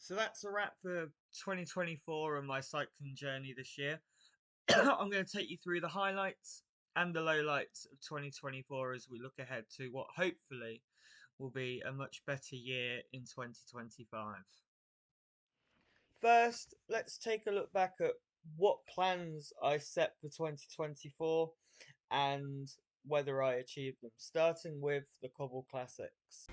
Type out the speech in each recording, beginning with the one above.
So that's a wrap for 2024 and my cycling journey this year. I'm going to take you through the highlights and the lowlights of 2024 as we look ahead to what hopefully will be a much better year in 2025. First, let's take a look back at what plans I set for 2024 and whether I achieved them, starting with the Cobble Classics.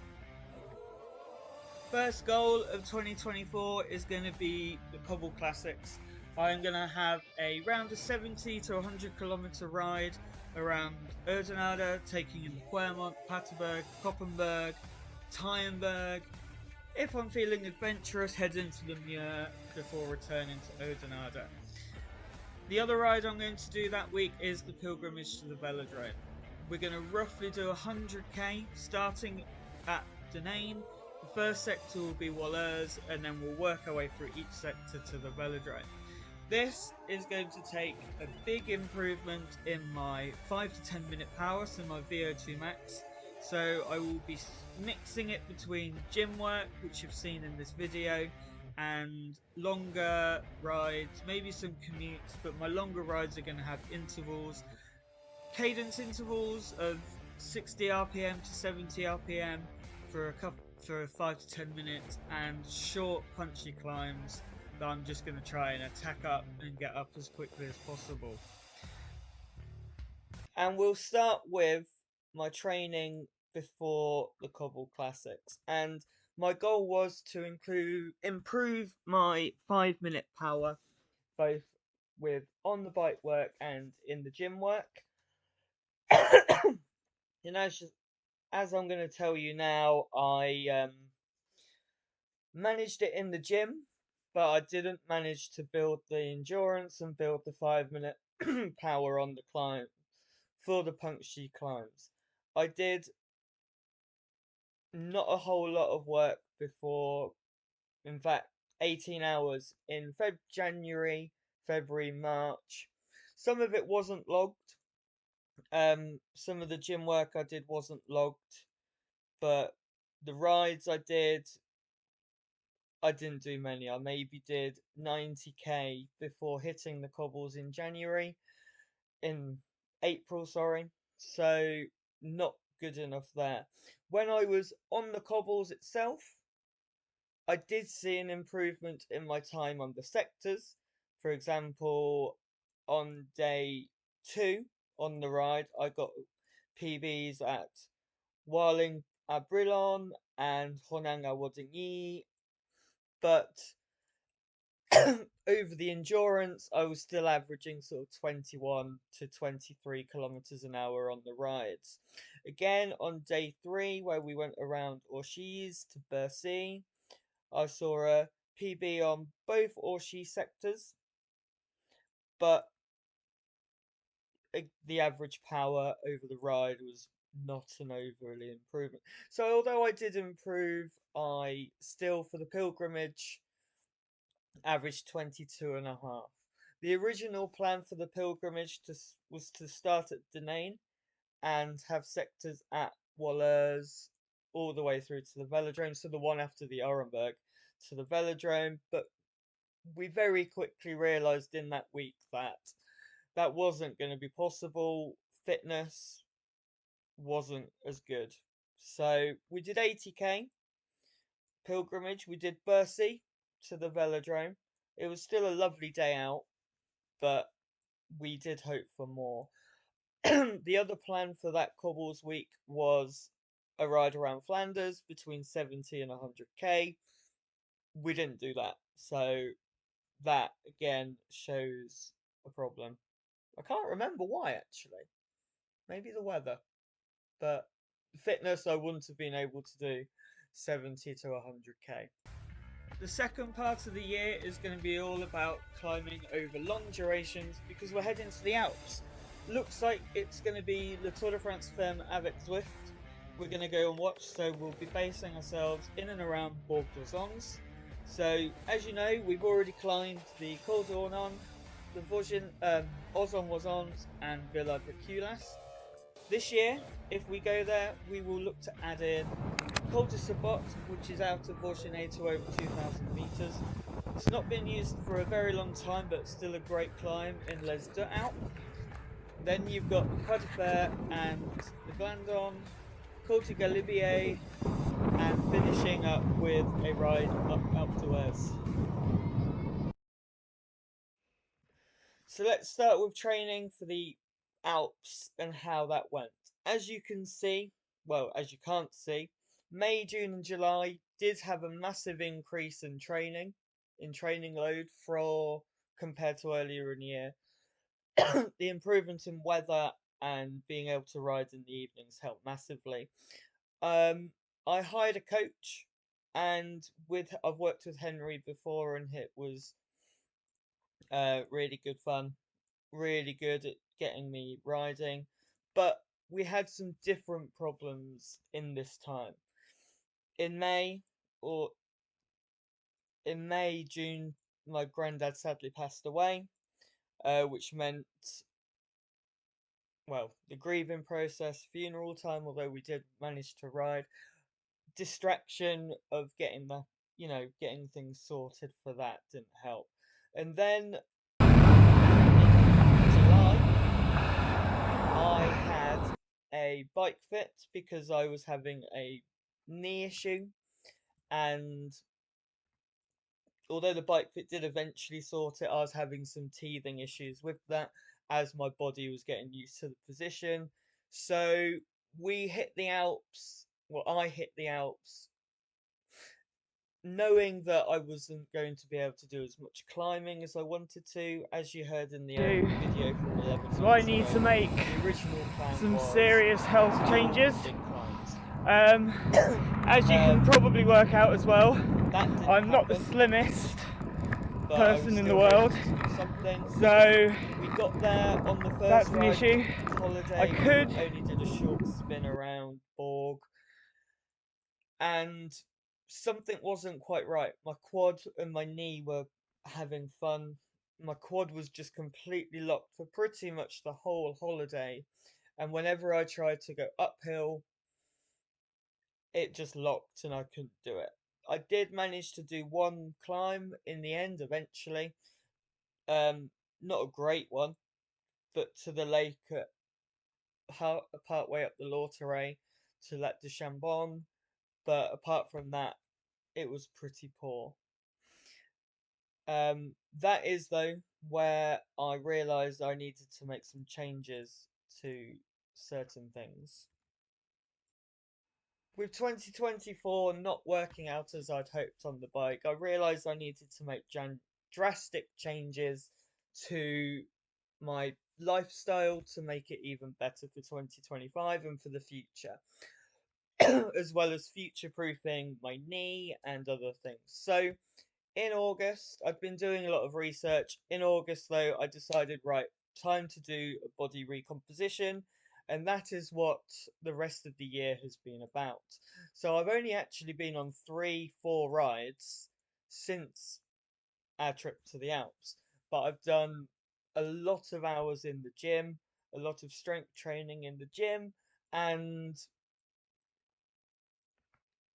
First goal of 2024 is going to be the Cobble Classics. I'm going to have a round of 70 to 100 kilometer ride around Erdenada, taking in Quermont, Paterberg, Koppenberg, Tyenberg. If I'm feeling adventurous, head into the Muir before returning to Erdenada. The other ride I'm going to do that week is the pilgrimage to the Velodrome. We're going to roughly do 100k starting at Denane. The first sector will be Wallers, and then we'll work our way through each sector to the Velodrome. This is going to take a big improvement in my 5 to 10 minute power, so my VO2 max. So I will be mixing it between gym work, which you've seen in this video, and longer rides, maybe some commutes, but my longer rides are going to have intervals, cadence intervals of 60 RPM to 70 RPM for 5 to 10 minutes, and short punchy climbs that I'm just going to try and attack up and get up as quickly as possible. And we'll start with my training before the Cobble Classics, and my goal was to improve my 5 minute power, both with on the bike work and in the gym work. And as I'm going to tell you now, I managed it in the gym, but I didn't manage to build the endurance and build the 5 minute power on the climb for the punchy climbs. I did not a whole lot of work before, in fact, 18 hours in January, February, March. Some of it wasn't logged. Some of the gym work I did wasn't logged, but the rides I didn't do many. I maybe did 90k before hitting the cobbles in April, sorry. So not good enough there. When I was on the cobbles itself, I did see an improvement in my time on the sectors. For example, on day 2 on the ride, I got PBs at Warling Abrillon and Honang Awadingi, but over the endurance, I was still averaging sort of 21 to 23 kilometers an hour on the rides. Again, on day 3, where we went around Orchies to Bercy, I saw a PB on both Orchy sectors, but the average power over the ride was not an overly improvement. So although I did improve, I still, for the pilgrimage, averaged 22.5. The original plan for the pilgrimage was to start at Denane and have sectors at Wallers all the way through to the Velodrome, so the one after the Orenburg to the Velodrome, but we very quickly realised in that week that that wasn't going to be possible. Fitness wasn't as good. So we did 80k pilgrimage. We did Bercy to the Velodrome. It was still a lovely day out, but we did hope for more. The other plan for that Cobbles week was a ride around Flanders between 70 and 100k. We didn't do that, so that again shows a problem. I can't remember why actually. Maybe the weather, but fitness I wouldn't have been able to do 70 to 100k. The second part of the year is going to be all about climbing over long durations because we're heading to the Alps. Looks like it's going to be the Tour de France Femme avec Zwift. We're going to go and watch, so we'll be basing ourselves in and around Bourg d'Oisans. So, as you know, we've already climbed the Col d'Ornon, the Vosgien, Ozon-Voisans and Villa de Culas. This year, if we go there, we will look to add in Col de Sabot, which is out of Vauchenet to over 2,000 meters. It's not been used for a very long time, but still a great climb in Les Deux Alpes. Then you've got the Croix de Fer and the Glandon, Col de Galibier, and finishing up with a ride up Alpe d'Huez. So let's start with training for the Alps and how that went. As you can see, well, as you can't see, May, June and July did have a massive increase in training load compared to earlier in the year. The improvement in weather and being able to ride in the evenings helped massively. I hired a coach, and I've worked with Henry before, and it was really good fun, really good at getting me riding. But we had some different problems in this time. In May, June, my granddad sadly passed away, which meant, well, the grieving process, funeral time, although we did manage to ride, distraction of getting things sorted for that didn't help. And then in July, I had a bike fit because I was having a knee issue, and although the bike fit did eventually sort it, I was having some teething issues with that as my body was getting used to the position. So we hit the Alps, well, I hit the Alps knowing that I wasn't going to be able to do as much climbing as I wanted to, as you heard in the video from 11 So I need to make some serious health changes. As you can probably work out as well, I'm not the slimmest person in the world, so we got there on the first that's an ride issue. holiday. I could only did a short spin around Borg, and something wasn't quite right. My quad and my knee were having fun. My quad was just completely locked for pretty much the whole holiday, and whenever I tried to go uphill, it just locked and I couldn't do it. I did manage to do one climb in the end eventually. Not a great one, but to the lake at part way up the Lauteray to Lac de Chambon. But apart from that, it was pretty poor. That is though where I realised I needed to make some changes to certain things. With 2024 not working out as I'd hoped on the bike, I realised I needed to make drastic changes to my lifestyle to make it even better for 2025 and for the future, as well as future proofing my knee and other things. So in August, I've been doing a lot of research. In August, though, I decided, right, time to do a body recomposition, and that is what the rest of the year has been about. So I've only actually been on 3-4 rides since our trip to the Alps, but I've done a lot of hours in the gym, a lot of strength training in the gym, and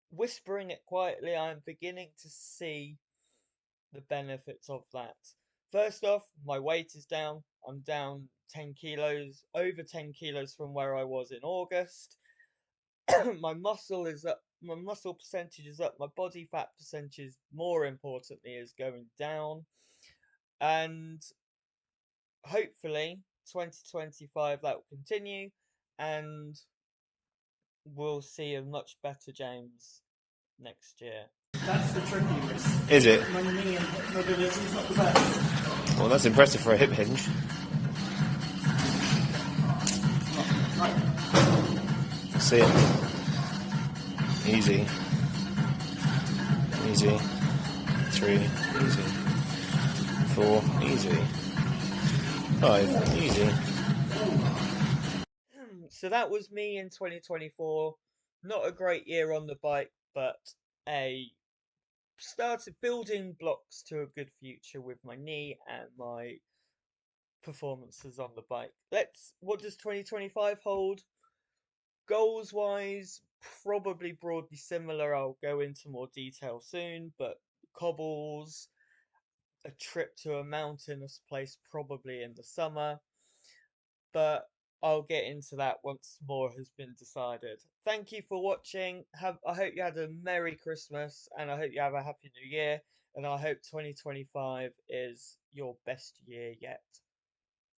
whispering it quietly, I'm beginning to see the benefits of that. First off, my weight is down. I'm down 10 kilos, over 10 kilos from where I was in August. My muscle is up, my muscle percentage is up, my body fat percentage, more importantly, is going down. And hopefully 2025 that will continue, and we'll see a much better James next year. That's the trickiest. Is it? My knee and hip mobility is not the best. Well, that's impressive for a hip hinge. See it. Easy. Easy. 3. Easy. 4. Easy. 5. Easy. So that was me in 2024. Not a great year on the bike, but a started building blocks to a good future with my knee and my performances on the bike. What does 2025 hold? Goals wise, probably broadly similar. I'll go into more detail soon, but cobbles, a trip to a mountainous place probably in the summer, but I'll get into that once more has been decided. Thank you for watching. I hope you had a Merry Christmas, and I hope you have a Happy New Year, and I hope 2025 is your best year yet.